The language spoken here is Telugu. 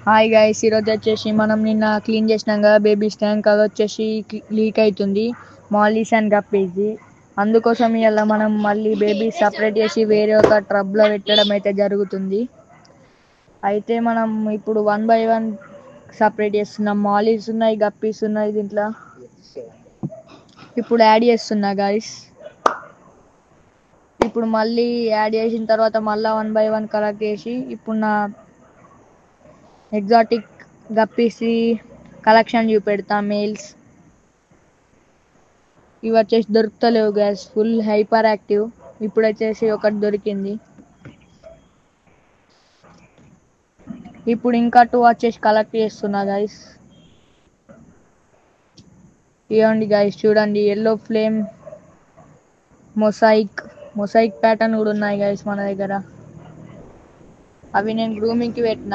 హాయ్ గైస్, ఈరోజు వచ్చేసి మనం నిన్న క్లీన్ చేసినాం కదా బేబీస్ ట్యాంక్. అది వచ్చేసి లీక్ అవుతుంది, మాలీస్ అండ్ గప్పీస్. అందుకోసం ఇలా మనం మళ్ళీ బేబీస్ సపరేట్ చేసి వేరే ఒక ట్రబ్లో పెట్టడం అయితే జరుగుతుంది. అయితే మనం ఇప్పుడు 1 by 1 సపరేట్ చేస్తున్నాం. మాలీస్ ఉన్నాయి, గప్పీస్ ఉన్నాయి దీంట్లో. ఇప్పుడు యాడ్ చేస్తున్నా గైస్. ఇప్పుడు మళ్ళీ యాడ్ చేసిన తర్వాత మళ్ళీ 1 by 1 కలెక్ట్ చేసి ఇప్పుడు నా ఎగ్జాటిక్ గప్పీస్ కలెక్షన్ చూపెడతా. మేల్స్ ఇవి వచ్చేసి దొరుకుతలేవు గ్యాస్, ఫుల్ హైపర్ యాక్టివ్. ఇప్పుడు వచ్చేసి ఒకటి దొరికింది. ఇప్పుడు ఇంకా 2 వచ్చేసి కలెక్ట్ చేస్తున్నా గైస్. ఇవ్వండి గైస్, చూడండి, ఎల్లో ఫ్లేమ్ మొసైక్ ప్యాటర్న్ కూడా ఉన్నాయి గైస్ మన దగ్గర. అవి నేను గ్రూమింగ్కి పెట్టినా.